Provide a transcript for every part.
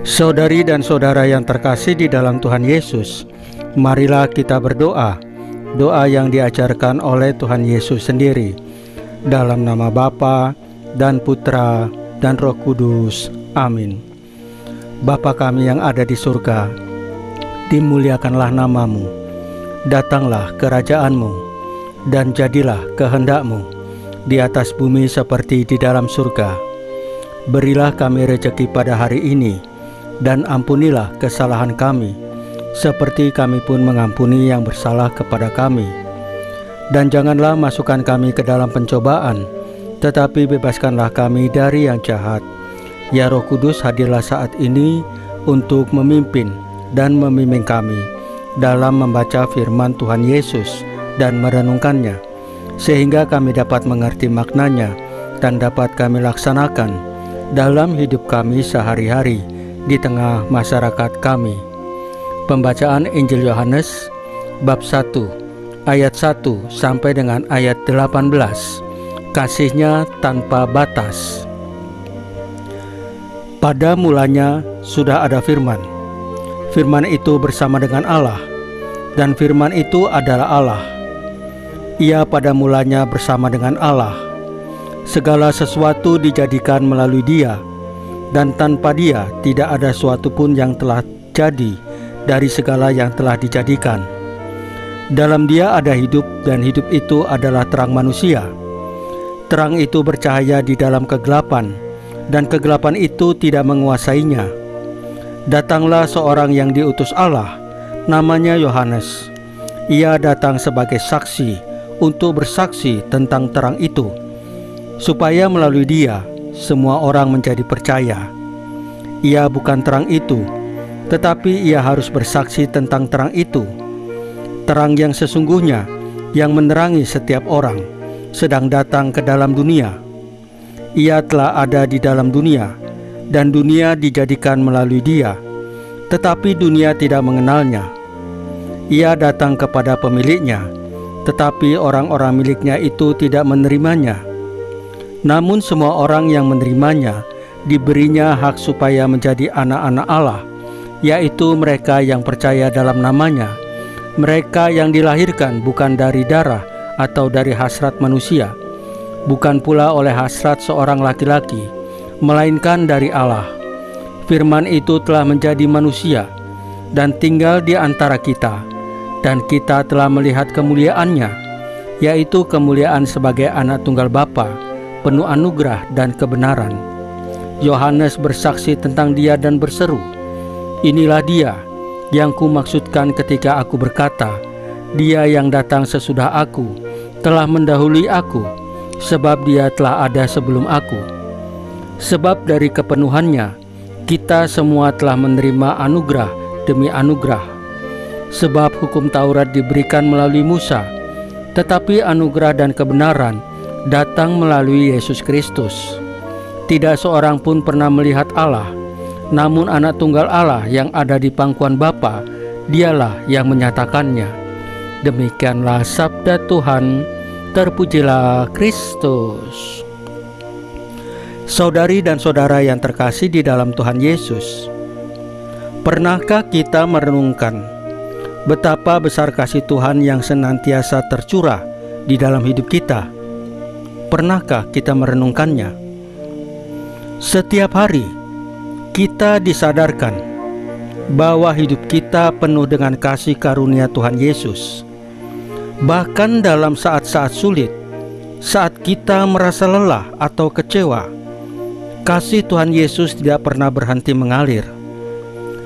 Saudari dan saudara yang terkasih di dalam Tuhan Yesus, marilah kita berdoa, doa yang diajarkan oleh Tuhan Yesus sendiri, dalam nama Bapa dan Putra dan Roh Kudus. Amin. Bapa kami yang ada di surga, dimuliakanlah nama-Mu, datanglah kerajaan-Mu, dan jadilah kehendak-Mu di atas bumi seperti di dalam surga. Berilah kami rejeki pada hari ini, dan ampunilah kesalahan kami, seperti kami pun mengampuni yang bersalah kepada kami. Dan janganlah masukkan kami ke dalam pencobaan, tetapi bebaskanlah kami dari yang jahat. Ya Roh Kudus, hadirlah saat ini untuk memimpin dan membimbing kami dalam membaca firman Tuhan Yesus dan merenungkannya, sehingga kami dapat mengerti maknanya dan dapat kami laksanakan dalam hidup kami sehari-hari di tengah masyarakat kami. Pembacaan Injil Yohanes bab 1 ayat 1 sampai dengan ayat 18. Kasihnya tanpa batas. Pada mulanya sudah ada firman. Firman itu bersama dengan Allah, dan firman itu adalah Allah. Ia pada mulanya bersama dengan Allah. Segala sesuatu dijadikan melalui Dia, dan tanpa Dia tidak ada suatu pun yang telah jadi dari segala yang telah dijadikan. Dalam Dia ada hidup, dan hidup itu adalah terang manusia. Terang itu bercahaya di dalam kegelapan, dan kegelapan itu tidak menguasainya. Datanglah seorang yang diutus Allah, namanya Yohanes. Ia datang sebagai saksi untuk bersaksi tentang terang itu, supaya melalui Dia semua orang menjadi percaya. Ia bukan terang itu, tetapi ia harus bersaksi tentang terang itu. Terang yang sesungguhnya, yang menerangi setiap orang, sedang datang ke dalam dunia. Ia telah ada di dalam dunia, dan dunia dijadikan melalui Dia, tetapi dunia tidak mengenalnya. Ia datang kepada pemiliknya, tetapi orang-orang miliknya itu tidak menerimanya. Namun semua orang yang menerimanya diberinya hak supaya menjadi anak-anak Allah, yaitu mereka yang percaya dalam namanya. Mereka yang dilahirkan bukan dari darah atau dari hasrat manusia, bukan pula oleh hasrat seorang laki-laki, melainkan dari Allah. Firman itu telah menjadi manusia dan tinggal di antara kita, dan kita telah melihat kemuliaannya, yaitu kemuliaan sebagai anak tunggal Bapa, penuh anugerah dan kebenaran. Yohanes bersaksi tentang Dia dan berseru, "Inilah Dia yang kumaksudkan ketika aku berkata, Dia yang datang sesudah aku telah mendahului aku, sebab Dia telah ada sebelum aku." Sebab dari kepenuhannya kita semua telah menerima anugerah demi anugerah. Sebab hukum Taurat diberikan melalui Musa, tetapi anugerah dan kebenaran datang melalui Yesus Kristus. Tidak seorang pun pernah melihat Allah, namun anak tunggal Allah yang ada di pangkuan Bapa, Dialah yang menyatakannya. Demikianlah sabda Tuhan. Terpujilah Kristus. Saudari dan saudara yang terkasih di dalam Tuhan Yesus, pernahkah kita merenungkan betapa besar kasih Tuhan yang senantiasa tercurah di dalam hidup kita? Pernahkah kita merenungkannya? Setiap hari kita disadarkan bahwa hidup kita penuh dengan kasih karunia Tuhan Yesus. Bahkan dalam saat-saat sulit, saat kita merasa lelah atau kecewa, kasih Tuhan Yesus tidak pernah berhenti mengalir.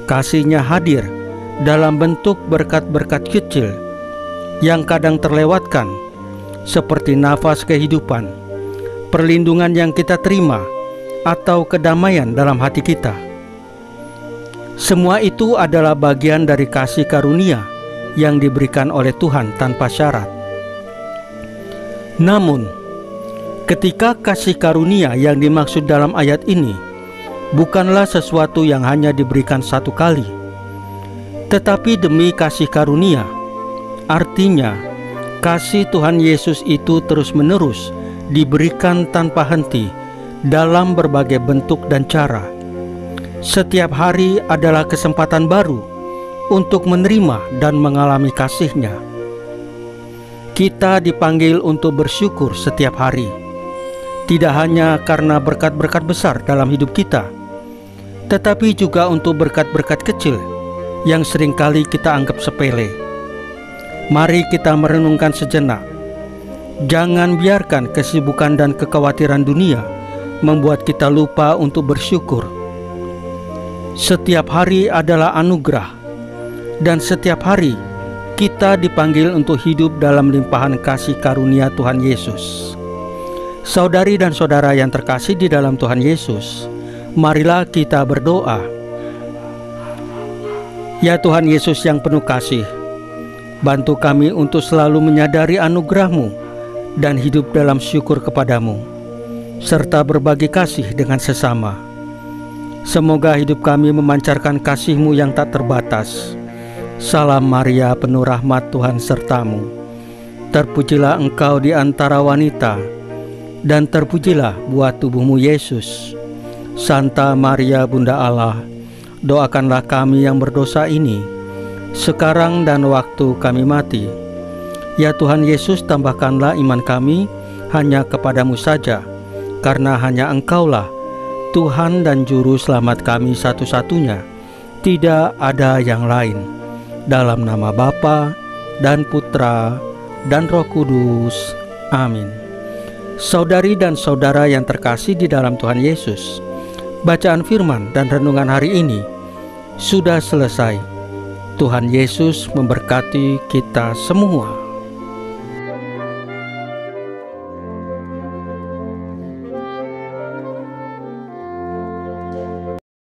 Kasih-Nya hadir dalam bentuk berkat-berkat kecil yang kadang terlewatkan, seperti nafas kehidupan, perlindungan yang kita terima, atau kedamaian dalam hati kita. Semua itu adalah bagian dari kasih karunia yang diberikan oleh Tuhan tanpa syarat. Namun, ketika kasih karunia yang dimaksud dalam ayat ini bukanlah sesuatu yang hanya diberikan satu kali, tetapi demi kasih karunia, artinya kasih Tuhan Yesus itu terus-menerus diberikan tanpa henti dalam berbagai bentuk dan cara. Setiap hari adalah kesempatan baru untuk menerima dan mengalami kasih-Nya. Kita dipanggil untuk bersyukur setiap hari, tidak hanya karena berkat-berkat besar dalam hidup kita, tetapi juga untuk berkat-berkat kecil yang seringkali kita anggap sepele. Mari kita merenungkan sejenak. Jangan biarkan kesibukan dan kekhawatiran dunia membuat kita lupa untuk bersyukur. Setiap hari adalah anugerah, dan setiap hari kita dipanggil untuk hidup dalam limpahan kasih karunia Tuhan Yesus. Saudari dan saudara yang terkasih di dalam Tuhan Yesus, marilah kita berdoa. Ya Tuhan Yesus yang penuh kasih, bantu kami untuk selalu menyadari anugerah-Mu dan hidup dalam syukur kepadamu, serta berbagi kasih dengan sesama. Semoga hidup kami memancarkan kasih-Mu yang tak terbatas. Salam Maria, penuh rahmat, Tuhan sertamu. Terpujilah engkau di antara wanita, dan terpujilah buah tubuhmu Yesus. Santa Maria Bunda Allah, doakanlah kami yang berdosa ini, sekarang dan waktu kami mati. Ya Tuhan Yesus, tambahkanlah iman kami hanya kepadamu saja, karena hanya Engkaulah Tuhan dan Juru Selamat kami satu-satunya, tidak ada yang lain. Dalam nama Bapa dan Putra dan Roh Kudus. Amin. Saudari dan saudara yang terkasih di dalam Tuhan Yesus, bacaan firman dan renungan hari ini sudah selesai. Tuhan Yesus memberkati kita semua.